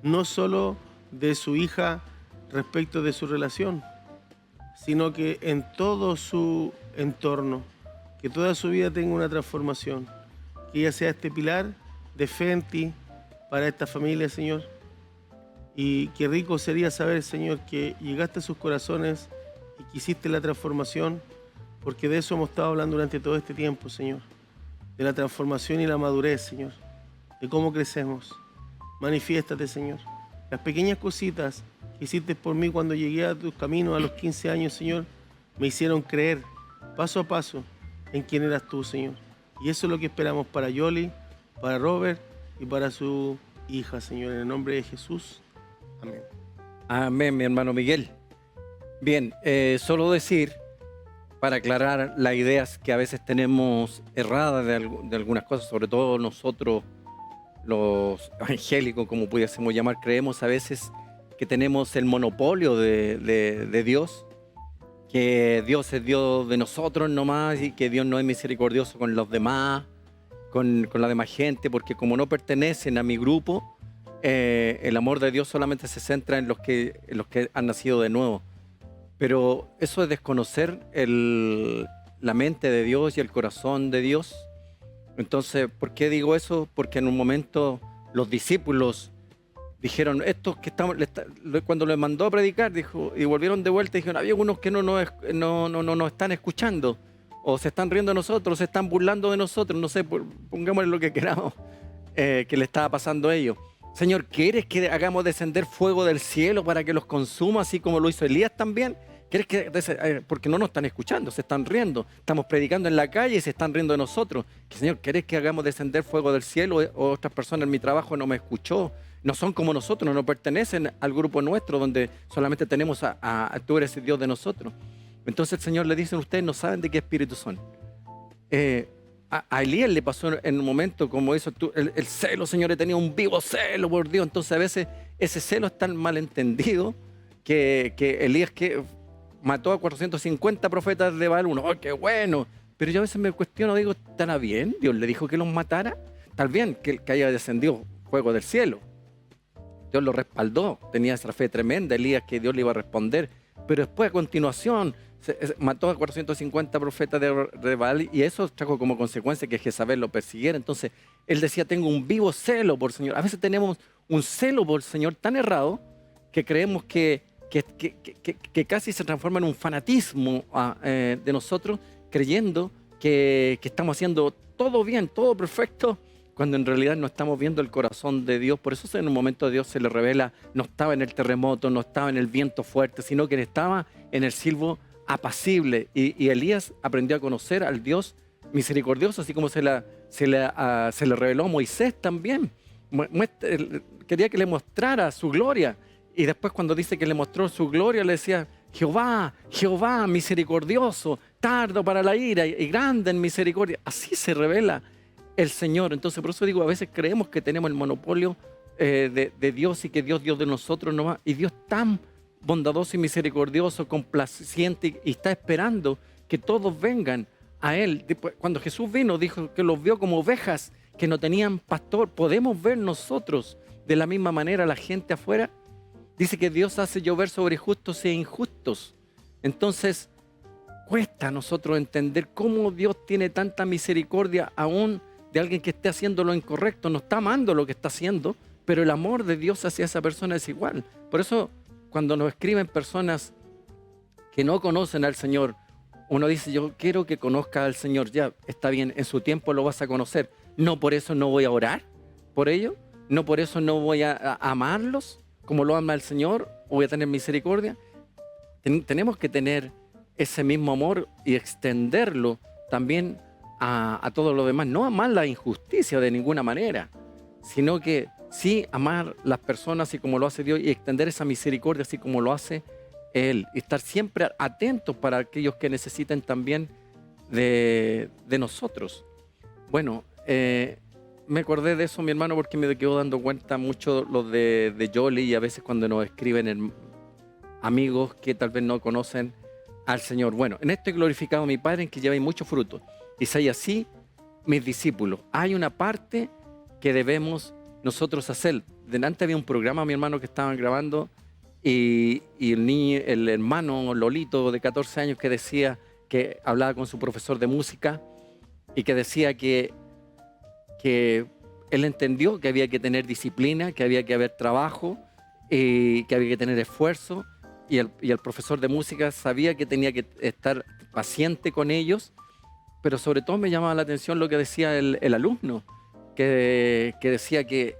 no solo de su hija respecto de su relación, sino que en todo su entorno, que toda su vida tenga una transformación, que ella sea este pilar de fe en ti para esta familia, Señor. Y qué rico sería saber, Señor, que llegaste a sus corazones y que hiciste la transformación, porque de eso hemos estado hablando durante todo este tiempo, Señor. De la transformación y la madurez, Señor. De cómo crecemos. Manifiéstate, Señor. Las pequeñas cositas que hiciste por mí cuando llegué a tus caminos a los 15 años, Señor, me hicieron creer paso a paso en quién eras tú, Señor. Y eso es lo que esperamos para Yoli, para Robert y para su hija, Señor. En el nombre de Jesús. Amén. Amén, mi hermano Miguel. Bien, solo decir, para aclarar las ideas que a veces tenemos erradas de algunas cosas, sobre todo nosotros, los evangélicos, como pudiésemos llamar, creemos a veces que tenemos el monopolio de Dios, que Dios es Dios de nosotros nomás y que Dios no es misericordioso con los demás, con la demás gente, porque como no pertenecen a mi grupo, el amor de Dios solamente se centra en los que han nacido de nuevo. Pero eso es desconocer la mente de Dios y el corazón de Dios. Entonces, ¿por qué digo eso? Porque en un momento los discípulos dijeron, estos que estamos, cuando les mandó a predicar, dijo, y volvieron de vuelta y dijeron, había unos que no nos están escuchando, o se están riendo de nosotros, o se están burlando de nosotros, no sé, pongámosle lo que queramos, que le estaba pasando a ellos. Señor, ¿quieres que hagamos descender fuego del cielo para que los consuma, así como lo hizo Elías también? ¿Quieres que, porque no nos están escuchando, se están riendo? Estamos predicando en la calle y se están riendo de nosotros. Señor, ¿quieres que hagamos descender fuego del cielo? O otras personas en mi trabajo no me escuchó. No son como nosotros, no pertenecen al grupo nuestro donde solamente tenemos tú eres el Dios de nosotros. Entonces el Señor le dice, ustedes no saben de qué espíritu son. A Elías le pasó en un momento como eso, el celo, Señor, tenía un vivo celo por Dios. Entonces a veces ese celo es tan malentendido que Elías mató a 450 profetas de Baal. ¡Oh, qué bueno! Pero yo a veces me cuestiono, digo, ¿estará bien? ¿Dios le dijo que los matara? Tal bien que haya descendido fuego del cielo. Dios lo respaldó, tenía esa fe tremenda, Elías, que Dios le iba a responder. Pero después, a continuación, mató a 450 profetas de Baal, y eso trajo como consecuencia que Jezabel lo persiguiera. Entonces, él decía, tengo un vivo celo por el Señor. A veces tenemos un celo por el Señor tan errado que creemos que casi se transforma en un fanatismo de nosotros, creyendo que estamos haciendo todo bien, todo perfecto, cuando en realidad no estamos viendo el corazón de Dios. Por eso en un momento Dios se le revela, no estaba en el terremoto, no estaba en el viento fuerte, sino que estaba en el silbo apacible. Y Elías aprendió a conocer al Dios misericordioso, así como se le reveló a Moisés también. Quería que le mostrara su gloria. Y después cuando dice que le mostró su gloria, le decía, Jehová, Jehová, misericordioso, tardo para la ira y grande en misericordia. Así se revela el Señor. Entonces, por eso digo, a veces creemos que tenemos el monopolio de Dios y que Dios de nosotros no va. Y Dios tan bondadoso y misericordioso, complaciente, y está esperando que todos vengan a Él. Cuando Jesús vino, dijo que los vio como ovejas que no tenían pastor. ¿Podemos ver nosotros de la misma manera a la gente afuera? Dice que Dios hace llover sobre justos e injustos. Entonces, cuesta a nosotros entender cómo Dios tiene tanta misericordia aún de alguien que esté haciendo lo incorrecto. No está amando lo que está haciendo, pero el amor de Dios hacia esa persona es igual. Por eso, cuando nos escriben personas que no conocen al Señor, uno dice, yo quiero que conozca al Señor. Ya, está bien, en su tiempo lo vas a conocer. No por eso no voy a orar por ello. No por eso no voy a amarlos como lo ama el Señor, o voy a tener misericordia. Tenemos que tener ese mismo amor y extenderlo también a todo lo demás. No amar la injusticia de ninguna manera, sino que sí amar las personas así como lo hace Dios y extender esa misericordia así como lo hace Él. Y estar siempre atentos para aquellos que necesiten también de nosotros. Bueno, me acordé de eso, mi hermano, porque me quedo dando cuenta mucho lo de Yoli, y a veces cuando nos escriben amigos que tal vez no conocen al Señor. Bueno, en esto he glorificado a mi Padre, en que llevéis mucho fruto, y seáis así mis discípulos. Hay una parte que debemos nosotros hacer. Delante había un programa, mi hermano, que estaban grabando, y el hermano Lolito de 14 años que decía, que hablaba con su profesor de música, y que decía que él entendió que había que tener disciplina, que había que haber trabajo, que había que tener esfuerzo, y el profesor de música sabía que tenía que estar paciente con ellos, pero sobre todo me llamaba la atención lo que decía el alumno, que decía que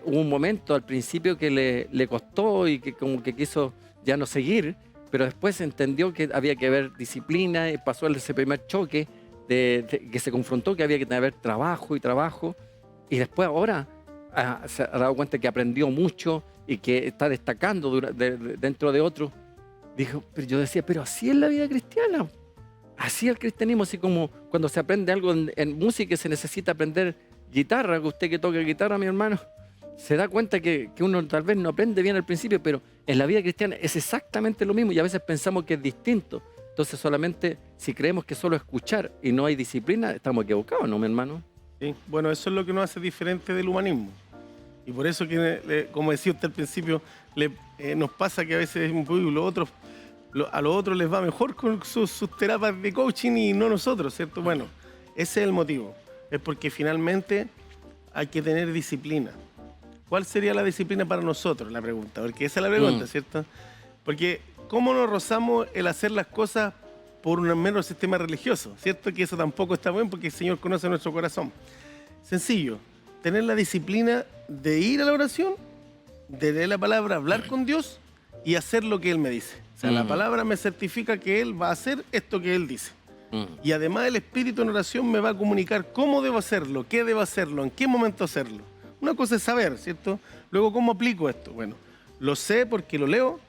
hubo un momento al principio que le costó y que como que quiso ya no seguir, pero después entendió que había que haber disciplina, y pasó ese primer choque que se confrontó, que había que haber trabajo, y después ahora se ha dado cuenta que aprendió mucho y que está destacando dentro de otros. Dijo, pero yo decía, pero así es la vida cristiana, así es el cristianismo, así como cuando se aprende algo en música, se necesita aprender guitarra, que usted que toca guitarra, mi hermano, se da cuenta que uno tal vez no aprende bien al principio, pero en la vida cristiana es exactamente lo mismo, y a veces pensamos que es distinto. Entonces solamente si creemos que solo escuchar y no hay disciplina, estamos equivocados, ¿no, mi hermano? Sí, bueno, eso es lo que nos hace diferente del humanismo. Y por eso que, como decía usted al principio, nos pasa que a veces es un pueblo, otros a los otros les va mejor con sus terapias de coaching y no nosotros, ¿cierto? Bueno, ese es el motivo. Es porque finalmente hay que tener disciplina. ¿Cuál sería la disciplina para nosotros? La pregunta, porque esa es la pregunta, ¿cierto? Porque ¿cómo nos rozamos el hacer las cosas por un mero sistema religioso? ¿Cierto? Que eso tampoco está bien porque el Señor conoce nuestro corazón. Sencillo, tener la disciplina de ir a la oración, de leer la palabra, hablar con Dios y hacer lo que Él me dice. O sea, la palabra me certifica que Él va a hacer esto que Él dice. Y además el Espíritu en oración me va a comunicar cómo debo hacerlo, qué debo hacerlo, en qué momento hacerlo. Una cosa es saber, ¿cierto? Luego, ¿cómo aplico esto? Bueno, lo sé porque lo leo,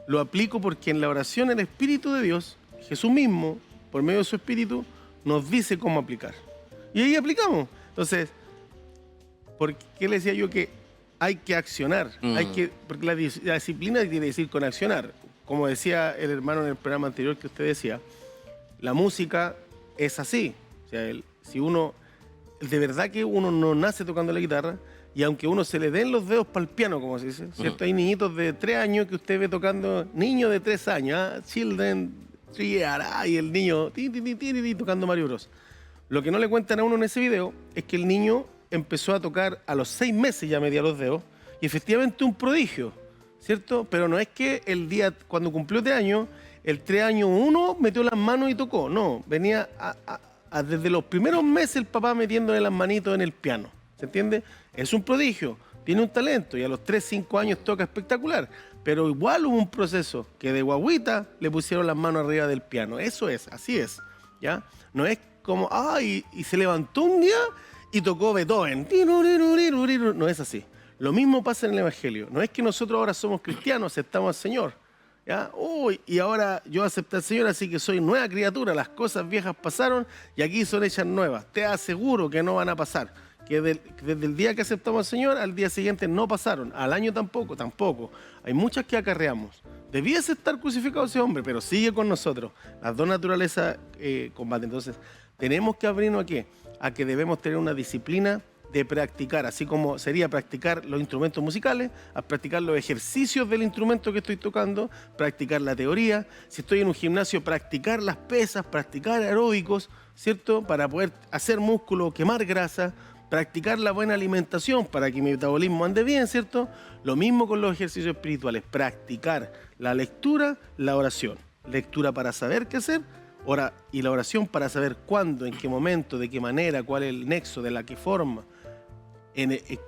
lo aplico porque en la oración el Espíritu de Dios, Jesús mismo, por medio de su Espíritu, nos dice cómo aplicar. Y ahí aplicamos. Entonces, ¿por qué le decía yo que hay que accionar? Porque la disciplina quiere decir con accionar. Como decía el hermano en el programa anterior que usted decía, la música es así. O sea, si uno, de verdad que uno no nace tocando la guitarra, y aunque uno se le den los dedos para el piano, como se dice, ¿cierto? Hay niñitos de 3 años que usted ve tocando, niños de 3 años, children, 3 years, y el niño tocando Mario Bros. Lo que no le cuentan a uno en ese video es que el niño empezó a tocar a los 6 meses, ya medía los dedos, y efectivamente un prodigio, ¿cierto? Pero no es que el día, cuando cumplió 3 años, el 3 años 1 metió las manos y tocó. No, venía desde los primeros meses el papá metiéndole las manitos en el piano. ¿Se entiende? Es un prodigio, tiene un talento y a los 3, 5 años toca espectacular. Pero igual hubo un proceso que de guaguita le pusieron las manos arriba del piano. Eso es, así es. ¿Ya? No es como, y se levantó un día y tocó Beethoven. No es así. Lo mismo pasa en el Evangelio. No es que nosotros ahora somos cristianos, aceptamos al Señor. ¿Ya? Y ahora yo acepté al Señor, así que soy nueva criatura. Las cosas viejas pasaron y aquí son hechas nuevas. Te aseguro que no van a pasar. Que desde el día que aceptamos al Señor, al día siguiente no pasaron. Al año tampoco. Hay muchas que acarreamos. Debiese estar crucificado ese hombre, pero sigue con nosotros. Las dos naturalezas combaten. Entonces, tenemos que abrirnos ¿a qué? A que debemos tener una disciplina de practicar, así como sería practicar los instrumentos musicales, a practicar los ejercicios del instrumento que estoy tocando, practicar la teoría, si estoy en un gimnasio, practicar las pesas, practicar aeróbicos, ¿cierto? Para poder hacer músculo, quemar grasa, practicar la buena alimentación para que mi metabolismo ande bien, ¿cierto? Lo mismo con los ejercicios espirituales, practicar la lectura, la oración. Lectura para saber qué hacer, y la oración para saber cuándo, en qué momento, de qué manera, cuál es el nexo, de la qué forma,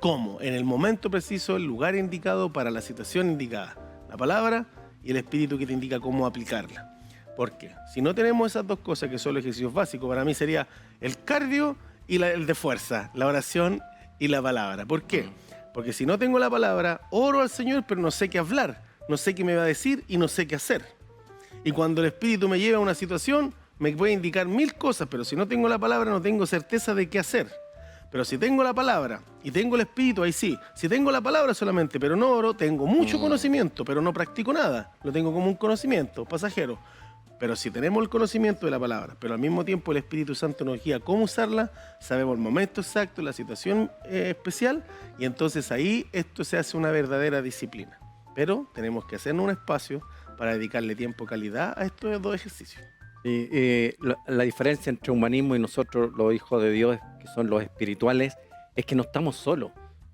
cómo, en el momento preciso, el lugar indicado para la situación indicada. La palabra y el espíritu que te indica cómo aplicarla. ¿Por qué? Si no tenemos esas dos cosas que son los ejercicios básicos, para mí sería el cardio y el de fuerza, la oración y la palabra. ¿Por qué? Porque si no tengo la palabra, oro al Señor, pero no sé qué hablar, no sé qué me va a decir y no sé qué hacer. Y cuando el espíritu me lleva a una situación, me puede indicar 1000 cosas, pero si no tengo la palabra, no tengo certeza de qué hacer. Pero si tengo la palabra y tengo el espíritu, ahí sí. Si tengo la palabra solamente, pero no oro, tengo mucho conocimiento, pero no practico nada. Lo tengo como un conocimiento pasajero. Pero si tenemos el conocimiento de la palabra, pero al mismo tiempo el Espíritu Santo nos guía cómo usarla, sabemos el momento exacto, la situación especial, y entonces ahí esto se hace una verdadera disciplina. Pero tenemos que hacernos un espacio para dedicarle tiempo calidad a estos dos ejercicios. La diferencia entre humanismo y nosotros, los hijos de Dios, que son los espirituales, es que no estamos solos.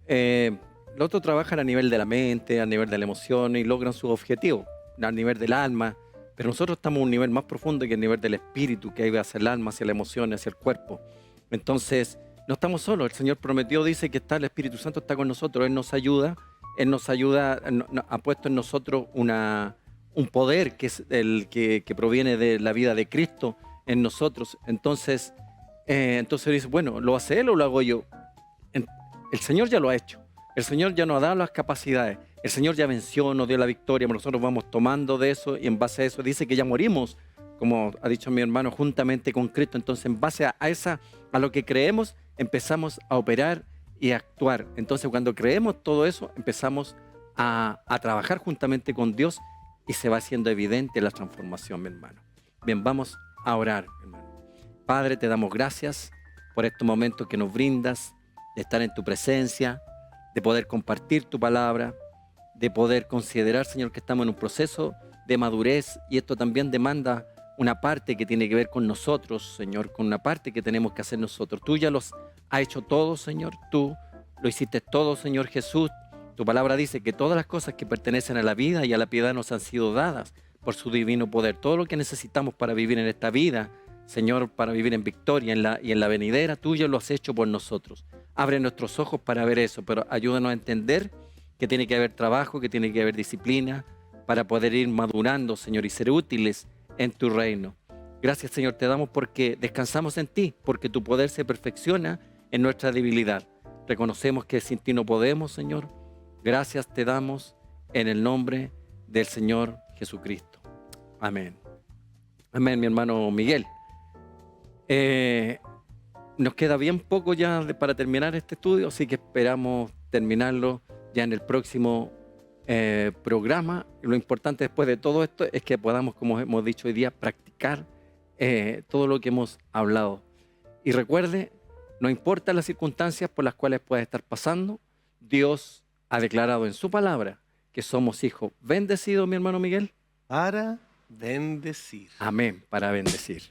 Los otros trabajan a nivel de la mente, a nivel de la emoción y logran sus objetivos, a nivel del alma. Pero nosotros estamos a un nivel más profundo que el nivel del espíritu, que hay hacia el alma, hacia la emoción, hacia el cuerpo. Entonces, no estamos solos. El Señor prometió, dice que el Espíritu Santo está con nosotros. Él nos ayuda, ha puesto en nosotros un poder que es el que proviene de la vida de Cristo en nosotros. Entonces dice, bueno, ¿lo hace Él o lo hago yo? El Señor ya lo ha hecho. El Señor ya nos ha dado las capacidades. El Señor ya venció, nos dio la victoria, pero nosotros vamos tomando de eso y en base a eso dice que ya morimos, como ha dicho mi hermano, juntamente con Cristo. Entonces, en base a lo que creemos, empezamos a operar y a actuar. Entonces, cuando creemos todo eso, empezamos a trabajar juntamente con Dios y se va haciendo evidente la transformación, mi hermano. Bien, vamos a orar, hermano. Padre, te damos gracias por estos momentos que nos brindas, de estar en tu presencia, de poder compartir tu palabra, de poder considerar, Señor, que estamos en un proceso de madurez, y esto también demanda una parte que tiene que ver con nosotros, Señor, con una parte que tenemos que hacer nosotros. Tú ya los has hecho todo, Señor, tú lo hiciste todo, Señor Jesús. Tu palabra dice que todas las cosas que pertenecen a la vida y a la piedad nos han sido dadas por su divino poder. Todo lo que necesitamos para vivir en esta vida, Señor, para vivir en victoria y en la venidera, tú ya lo has hecho por nosotros. Abre nuestros ojos para ver eso, pero ayúdanos a entender que tiene que haber trabajo, que tiene que haber disciplina para poder ir madurando, Señor, y ser útiles en tu reino. Gracias, Señor, te damos porque descansamos en ti, porque tu poder se perfecciona en nuestra debilidad. Reconocemos que sin ti no podemos, Señor. Gracias te damos en el nombre del Señor Jesucristo. Amén. Amén, mi hermano Miguel. Nos queda bien poco ya para terminar este estudio, así que esperamos terminarlo ya en el próximo programa. Lo importante después de todo esto es que podamos, como hemos dicho hoy día, practicar todo lo que hemos hablado. Y recuerde, no importa las circunstancias por las cuales pueda estar pasando, Dios ha declarado en su palabra que somos hijos bendecidos, mi hermano Miguel. Para bendecir. Amén, para bendecir.